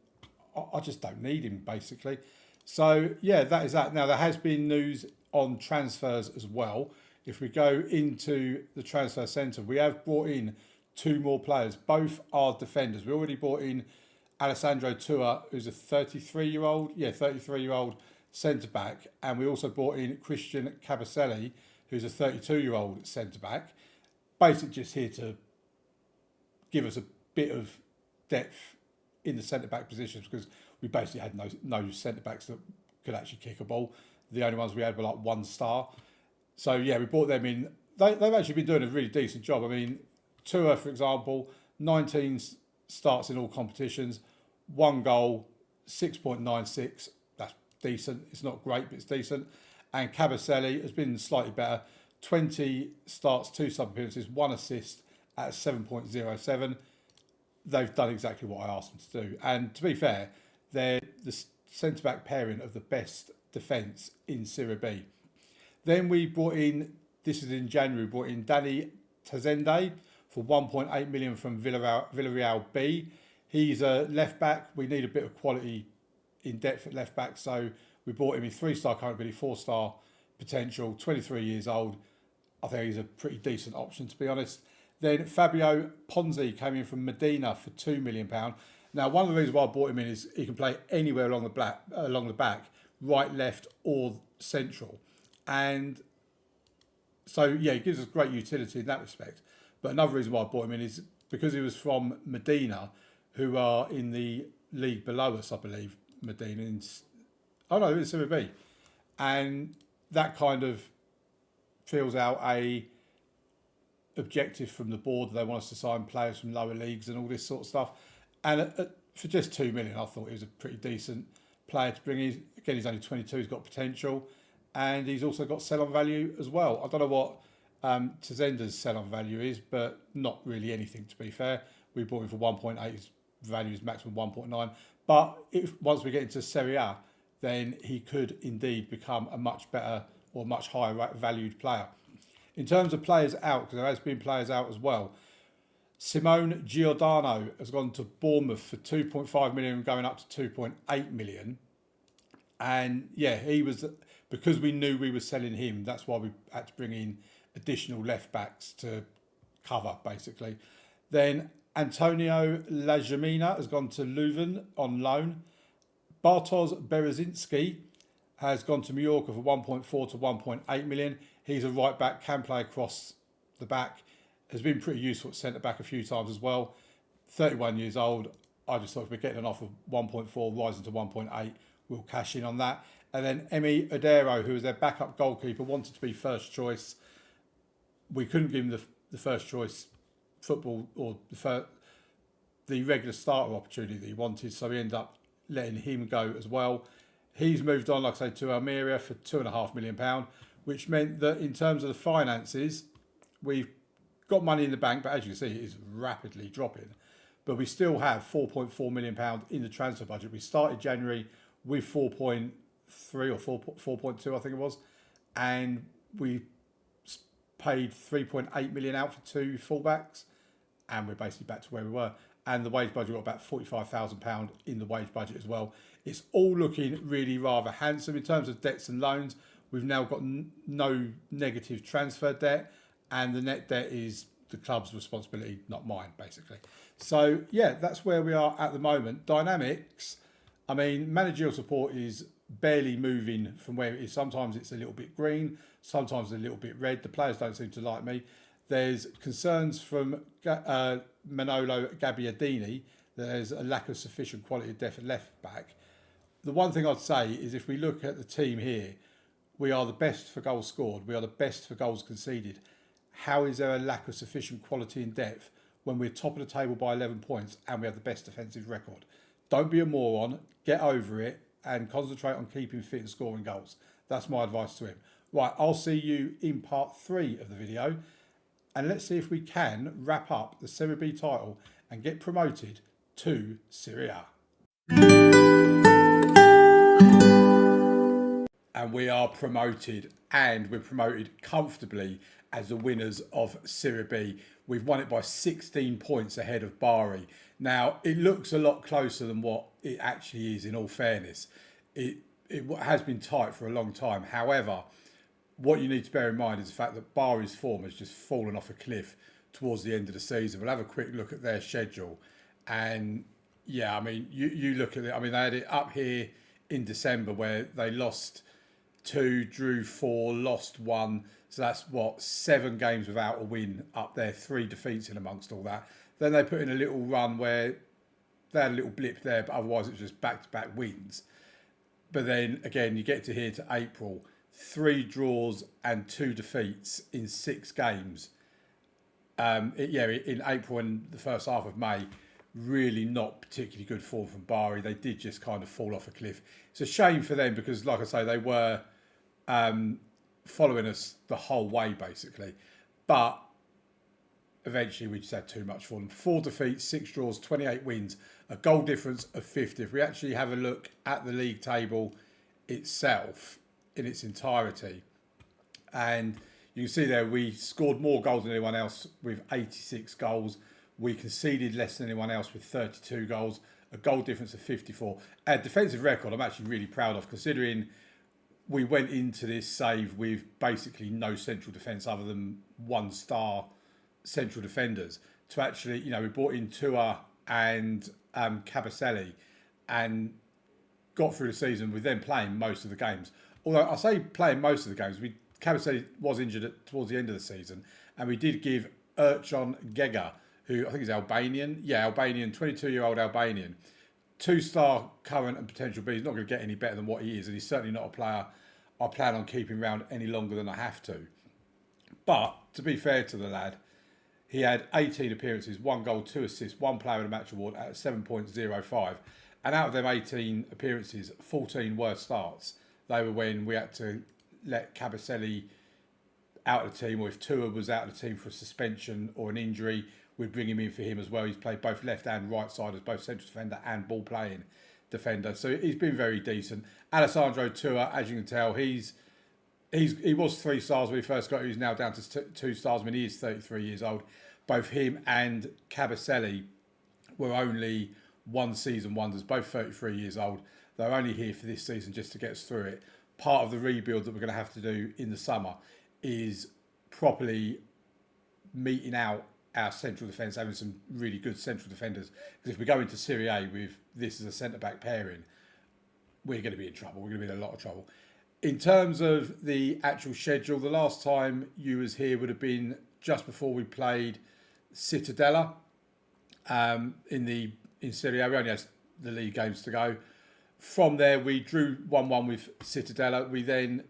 I just don't need him, basically. So, yeah, that is that. Now, there has been news on transfers as well. If we go into the transfer centre, we have brought in 2 more players. Both are defenders. We already brought in Alessandro Tua, who's a 33-year-old centre-back. And we also brought in Christian Cabaselli, who's a 32-year-old centre-back. Basically just here to give us a bit of depth in the centre-back positions, because we basically had no centre-backs that could actually kick a ball. The only ones we had were like 1 star. So, yeah, we brought them in. They've actually been doing a really decent job. I mean, Tua, for example, 19 starts in all competitions, 1 goal, 6.96. That's decent. It's not great, but it's decent. And Cabaselli has been slightly better. 20 starts, 2 sub-appearances, 1 assist at 7.07. They've done exactly what I asked them to do. And to be fair, they're the centre-back pairing of the best defence in Serie B. Then we brought in, this is in January, brought in Danny Tazende for 1.8 million from Villarreal B. He's a left back. We need a bit of quality in depth at left back, so we brought him in 3-star current ability, 4-star potential, 23 years old. I think he's a pretty decent option, to be honest. Then Fabio Ponzi came in from Medina for £2 million. Now, one of the reasons why I brought him in is he can play anywhere along the back, right, left, or central. And so, yeah, he gives us great utility in that respect. But another reason why I brought him in is because he was from Medina, who are in the league below us, I believe, Medina. Oh no, it's Serie B. And that kind of fills out a objective from the board. They want us to sign players from lower leagues and all this sort of stuff. And for just 2 million, I thought he was a pretty decent player to bring in. Again, he's only 22, he's got potential. And he's also got sell-on value as well. I don't know what Tazenda's sell-on value is, but not really anything, to be fair. We bought him for 1.8, his value is maximum 1.9. But once we get into Serie A, then he could indeed become a much better or much higher valued player. In terms of players out, because there has been players out as well, Simone Giordano has gone to Bournemouth for 2.5 million, going up to 2.8 million. And yeah, he was, because we knew we were selling him, that's why we had to bring in additional left backs to cover, basically. Then Antonio Lajamina has gone to Leuven on loan. Bartosz Berezinski has gone to Mallorca for 1.4 to 1.8 million. He's a right back, can play across the back, has been pretty useful at centre back a few times as well. 31 years old. I just thought if we're getting an offer of 1.4 rising to 1.8, we'll cash in on that. And then Emi Odero, who was their backup goalkeeper, wanted to be first choice. We couldn't give him the first choice football or the regular starter opportunity that he wanted, so we ended up letting him go as well. He's moved on, like I say, to Almeria for £2.5 million, which meant that in terms of the finances, we've got money in the bank, but as you can see, it is rapidly dropping. But we still have £4.4 million in the transfer budget. We started January with 4.3 or 4.2, I think it was, and we paid 3.8 million out for 2 fullbacks, and we're basically back to where we were. And the wage budget got about £45,000 in the wage budget as well. It's all looking really rather handsome in terms of debts and loans. We've now got no negative transfer debt, and the net debt is the club's responsibility, not mine, basically. So yeah, that's where we are at the moment. Dynamics, I mean, managerial support is barely moving from where it is. Sometimes it's a little bit green, sometimes a little bit red. The players don't seem to like me. There's concerns from Manolo Gabbiadini that there's a lack of sufficient quality of depth at left back. The one thing I'd say is if we look at the team here, we are the best for goals scored. We are the best for goals conceded. How is there a lack of sufficient quality and depth when we're top of the table by 11 points and we have the best defensive record? Don't be a moron. Get over it and concentrate on keeping fit and scoring goals. That's my advice to him. Right, I'll see you in part 3 of the video. And let's see if we can wrap up the Serie B title and get promoted to Serie A. And we are promoted, and we're promoted comfortably as the winners of Serie B. We've won it by 16 points ahead of Bari. Now, it looks a lot closer than what it actually is, in all fairness. It has been tight for a long time. However, what you need to bear in mind is the fact that Bari's form has just fallen off a cliff towards the end of the season. We'll have a quick look at their schedule. And yeah, I mean, you look at it. I mean, they had it up here in December where they lost 2, drew 4, lost 1. So that's 7 games without a win up there, 3 defeats in amongst all that. Then they put in a little run where they had a little blip there, but otherwise it was just back-to-back wins. But then again, you get to here to April, 3 draws and 2 defeats in 6 games. In April and the first half of May, really not particularly good form from Bari. They did just kind of fall off a cliff. It's a shame for them because, like I say, they were following us the whole way, basically. But eventually we just had too much for them. 4 defeats, 6 draws, 28 wins, a goal difference of 50. If we actually have a look at the league table itself in its entirety, and you can see there we scored more goals than anyone else with 86 goals. We conceded less than anyone else with 32 goals, a goal difference of 54. A defensive record I'm actually really proud of, considering we went into this save with basically no central defence other than 1-star central defenders. To actually, we brought in Tua and Cabaselli and got through the season with them playing most of the games. Although I say playing most of the games, Cabaselli was injured towards the end of the season, and we did give Ercan Gega, who I think is Albanian. Yeah, Albanian, 22-year-old Albanian. 2-star current and potential, but he's not going to get any better than what he is, and he's certainly not a player I plan on keeping around any longer than I have to. But to be fair to the lad, he had 18 appearances, 1 goal, 2 assists, 1 player of the match award at 7.05. And out of them 18 appearances, 14 were starts. They were when we had to let Cabaselli out of the team, or if Tua was out of the team for a suspension or an injury, we'd bring him in for him as well. He's played both left and right side as both central defender and ball playing defender. So he's been very decent. Alessandro Tua, as you can tell, he was 3 stars when he first got here. He's now down to 2 stars. I mean, he is 33 years old. Both him and Cabaselli were only one season wonders, both 33 years old. They're only here for this season just to get us through it. Part of the rebuild that we're going to have to do in the summer is properly meeting out our central defence, having some really good central defenders. Because if we go into Serie A with this as a centre-back pairing, we're going to be in trouble. We're going to be in a lot of trouble. In terms of the actual schedule, the last time you was here would have been just before we played Cittadella in Serie A. We only had the league games to go. From there, we drew 1-1 with Cittadella. We then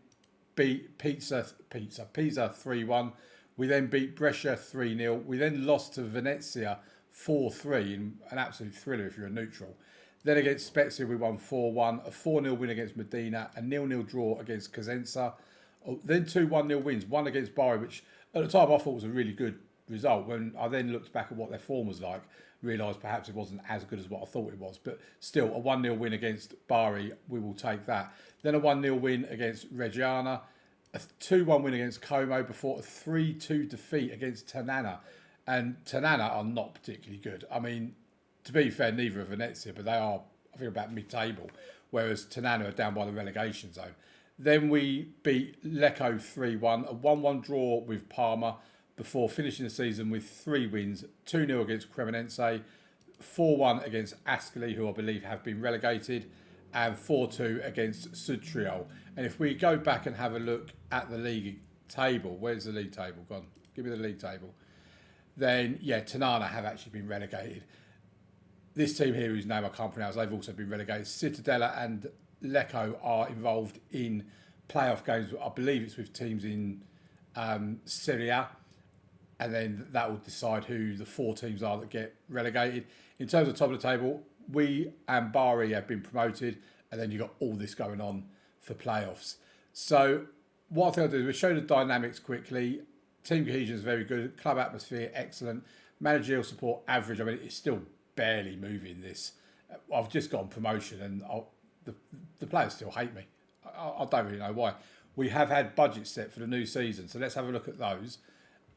beat Pisa 3-1. We then beat Brescia 3-0. We then lost to Venezia 4-3 in an absolute thriller if you're a neutral. Then against Spezia, we won 4-1, a 4-0 win against Modena, a 0-0 draw against Cosenza, then 2 1-0 wins, one against Bari, which at the time I thought was a really good result. When I then looked back at what their form was like, realised perhaps it wasn't as good as what I thought it was. But still, a 1-0 win against Bari, we will take that. Then a 1-0 win against Reggiana, a 2-1 win against Como before a 3-2 defeat against Tanana. And Tanana are not particularly good. I mean, to be fair, neither are Venezia, but they are, I think, about mid-table, whereas Tanana are down by the relegation zone. Then we beat Lecco 3-1, a 1-1 draw with Parma before finishing the season with 3 wins, 2-0 against Cremonense, 4-1 against Ascoli, who I believe have been relegated, and 4-2 against Sudtriol. And if we go back and have a look at the league table, where's the league table gone? Give me the league table. Then, yeah, Tanana have actually been relegated. This team here, whose name I can't pronounce, they've also been relegated. Cittadella and Lecco are involved in playoff games. I believe it's with teams in Serie A, and then that will decide who the 4 teams are that get relegated. In terms of top of the table, we and Bari have been promoted, and then you've got all this going on for playoffs. So what I think I'll do is we'll show the dynamics quickly. Team cohesion is very good. Club atmosphere, excellent. Managerial support, average. I mean, it's still barely moving this. I've just got on promotion, and the players still hate me. I don't really know why. We have had budgets set for the new season, so let's have a look at those.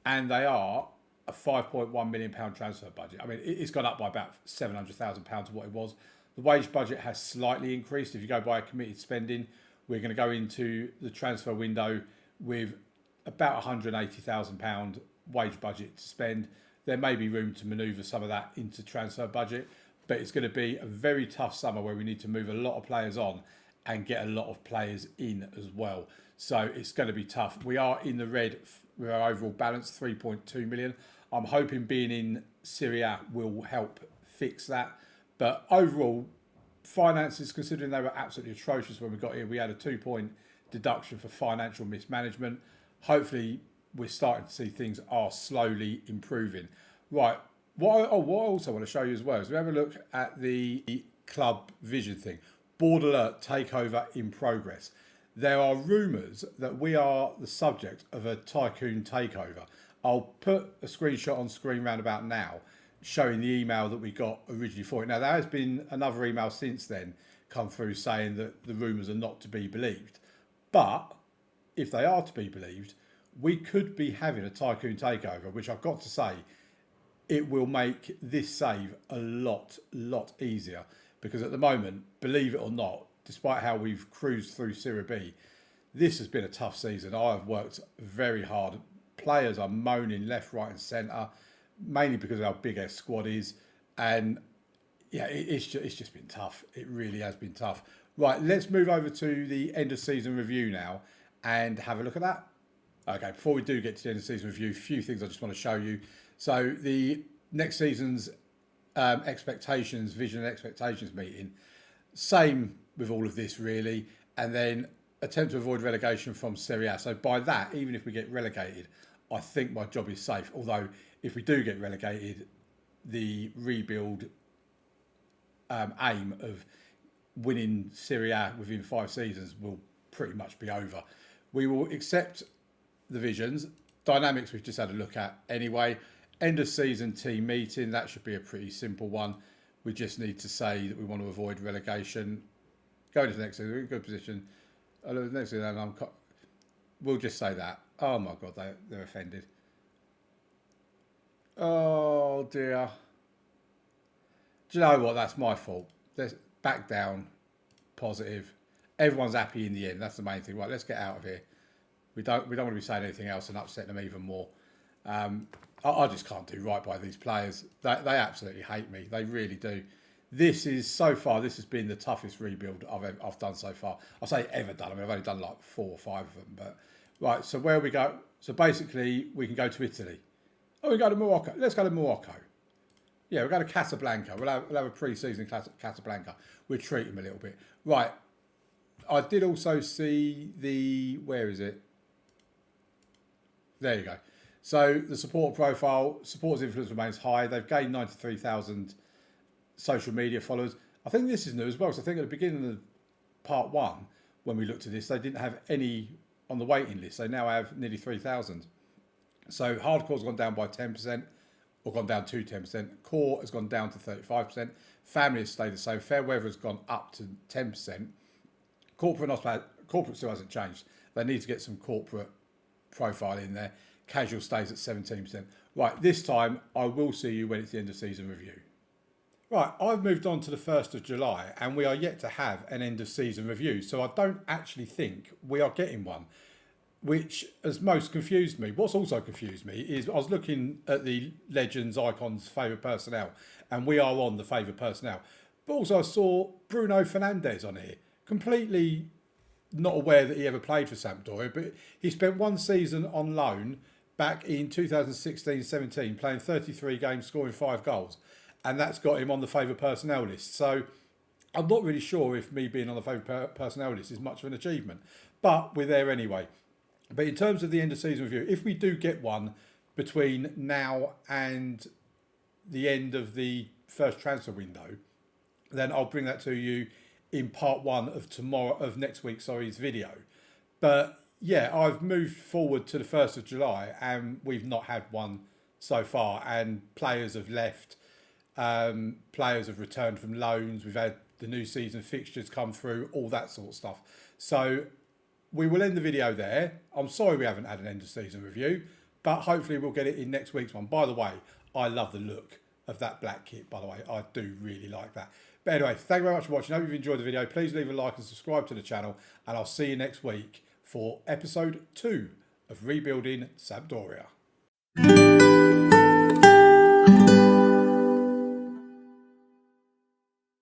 And they are a £5.1 million transfer budget. I mean, it's gone up by about £700,000 of what it was. The wage budget has slightly increased. If you go by committed spending, we're going to go into the transfer window with about £180,000 wage budget to spend. There may be room to manoeuvre some of that into transfer budget, but it's going to be a very tough summer where we need to move a lot of players on and get a lot of players in as well. So it's going to be tough. We are in the red with our overall balance, 3.2 million. I'm hoping being in Serie A will help fix that. But overall, finances, considering they were absolutely atrocious when we got here, we had a 2-point deduction for financial mismanagement. Hopefully, we're starting to see things are slowly improving. Right, what I also want to show you as well is we have a look at the club vision thing. Board alert, takeover in progress. There are rumours that we are the subject of a tycoon takeover. I'll put a screenshot on screen round about now showing the email that we got originally for it. Now, there has been another email since then come through saying that the rumours are not to be believed. But if they are to be believed, we could be having a tycoon takeover, which I've got to say, it will make this save a lot easier. Because at the moment, believe it or not, despite how we've cruised through Serie B, this has been a tough season. I have worked very hard. Players are moaning left, right and centre, mainly because of how big our squad is. And yeah, it's just been tough. It really has been tough. Right, let's move over to the end of season review now and have a look at that. Okay, before we do get to the end of season review, a few things I just want to show you. So the next season's expectations, vision and expectations meeting. Same with all of this really. And then attempt to avoid relegation from Serie A. So by that, even if we get relegated, I think my job is safe. Although if we do get relegated, the rebuild aim of winning Serie A within 5 seasons will pretty much be over. We will accept the visions. Dynamics we've just had a look at anyway. End of season team meeting, that should be a pretty simple one. We just need to say that we want to avoid relegation. Go into the next season, we're in a good position. Next season, we'll just say that. Oh my God, they're offended. Oh dear. Do you know what? That's my fault. Let's back down. Positive. Everyone's happy in the end. That's the main thing. Right, let's get out of here. We don't want to be saying anything else and upset them even more. I just can't do right by these players. They absolutely hate me. They really do. This has been the toughest rebuild I've done so far. I say ever done. I mean, I've only done like 4 or 5 of them. But right, so where we go? So basically, we can go to Italy. Oh, we go to Morocco. Let's go to Morocco. Yeah, we'll go to Casablanca. We'll have a pre-season Casablanca. We'll treat them a little bit. Right. I did also see where is it? There you go. So the support profile, supporters influence remains high. They've gained 93,000 social media followers. I think this is new as well. So I think at the beginning of part 1, when we looked at this, they didn't have any on the waiting list. They now have nearly 3,000. So hardcore's gone down by 10%, or gone down to 10%. Core has gone down to 35%. Family has stayed the same. Fair weather has gone up to 10%. Corporate still hasn't changed. They need to get some corporate profile in there. Casual stays at 17%. Right, this time I will see you when it's the end of season review. Right, I've moved on to the 1st of July and we are yet to have an end of season review. So I don't actually think we are getting one, which has most confused me. What's also confused me is I was looking at the Legends, Icons, Favourite Personnel, and we are on the Favourite Personnel. But also I saw Bruno Fernandes on here, completely not aware that he ever played for Sampdoria, but he spent 1 season on loan back in 2016-17, playing 33 games, scoring 5 goals. And that's got him on the Favourite Personnel list. So I'm not really sure if me being on the Favourite Personnel list is much of an achievement. But we're there anyway. But in terms of the end of season review, if we do get one between now and the end of the first transfer window, then I'll bring that to you in part 1 of next week's video. But yeah, I've moved forward to the 1st of July and we've not had one so far, and players have left, players have returned from loans, we've had the new season fixtures come through, all that sort of stuff. So we will end the video there. I'm sorry we haven't had an end of season review, but hopefully we'll get it in next week's one. By the way, I love the look of that black kit, by the way. I do really like that. But anyway, thank you very much for watching. I hope you've enjoyed the video. Please leave a like and subscribe to the channel, and I'll see you next week for episode 2 of Rebuilding Sampdoria.